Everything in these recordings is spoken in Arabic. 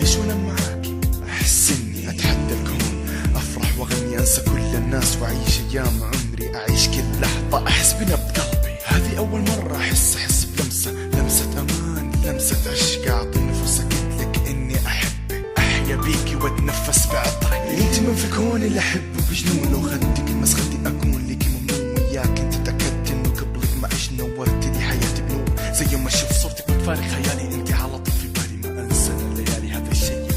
ليش وانا معاكي احس اني اتحدى الكون، افرح واغني انسى كل الناس واعيش ايام عمري، اعيش كل لحظة احس بنبض قلبي. هذه اول مرة احس بلمسة، لمسة امان، لمسة عشق، اعطيني فرصة قلتلك اني احبك، احيا بيكي واتنفس بعطرك. انت من في الكون اللي احبه بجنون، لو خدك المس خدي اكون ليكي ممنون، وياك انت تاكدت انه قبلك ما عشت، نورت لي حياتي بنور، زي ما اشوف صورتك بتفارق خيالي، انت على طول في بالي، ما انسى الليالي هذا الشيء.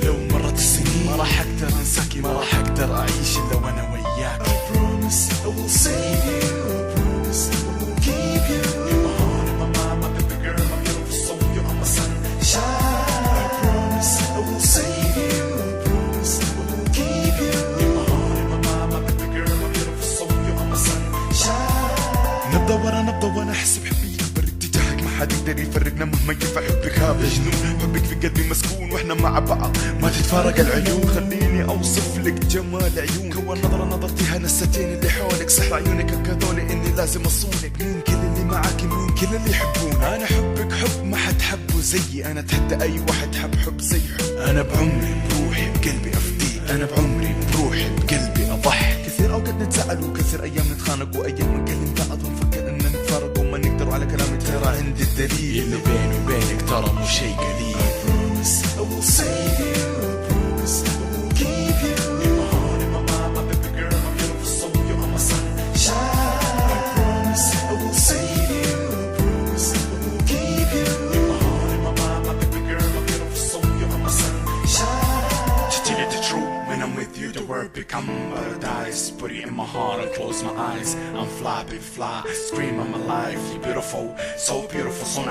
لو مرت السنين ما راح اقدر انساكي، ما راح اقدر اعيش الا وانا وياك. I promise I will save you, I promise I will keep you in my heart, in my mind, my baby girl, my beautiful soul, you are my sunshine. I promise I will save you, I promise I will keep you in my heart, in my mind, my baby girl, my beautiful soul, you are my sunshine. نبضة ورا نبضة وانا احس بحبي يكبر اتجاهك، ما حد يقدر يفرقنا مهما ينفع حبك، هذا جنون، حبك في قلبي مسكون واحنا مع بعض ما تتفارق العيون. خليني اوصف لك جمال عيون، اول نظرة نظرتيها نستين اللي حولك، سحر عيونك هكذولي اني لازم اصونك، مين كل اللي معاكي، مين كل اللي يحبون، انا حبك حب ما حد حبه زيي، انا اتحدى اي واحد حب زي حب، انا بعمري بروحي بقلبي افديك، انا بعمري بروحي بقلبي اضحي. كثير اوقات نتزعل وكثير ايام نتخانق، وايام نكلم بعض ونفكر ان نتفرق وما نقدر على كلامي، ترى عندي الدليل اللي بيني وبينك ترى مو شيء قليل. I promise I will save you, I promise I will keep you in my heart, in my mind, my baby girl, my beautiful soul, you are my sunshine. I promise I will save you, I promise I will keep you in my heart, in my mind, my baby girl, my beautiful soul, you are my sunshine. To tell you the truth, when I'm with you the world become paradise, put it in my heart and close my eyes, I'm fly big fly, scream I'm alive, you're beautiful, so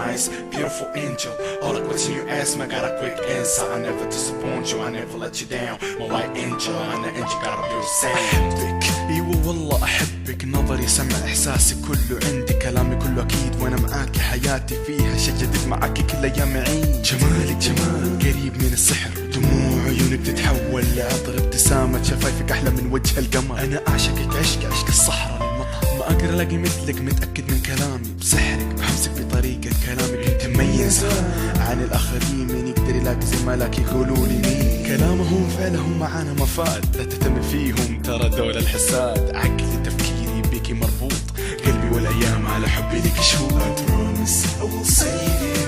nice, beautiful angel, all the questions you ask me, I got a quick answer, I never disappoint you, I never let you down, my white angel, and the angel gotta be the same. أحبك ايوه والله أحبك، نظري سمع إحساسي كله عندي، كلامي كله أكيد وأنا معاكي، حياتي فيها شي جديد معاكي كل أيام عيد، جمالك جمال قريب من السحر، دموع عيونك تتحول لعطر، ابتسامة شفايفك أحلى من وجه القمر، أنا أعشقك عشق الصحراء للمطر، ما أقدر ألاقي مثلك، متأكد من كلامي بسحرك، بحمسك بطريقة كلامك أنت مميزة عن الآخرين، مين يقدر يلاقي زي ما لاقي يقولوا لي مين، كلامهم وفعلهم معانا مفاد، لا تهتم فيهم ترى دول الحساد، عقلي تفكيري بيكي مربوط، قلبي والأيام على حبي لك شهود. I promise I will save you.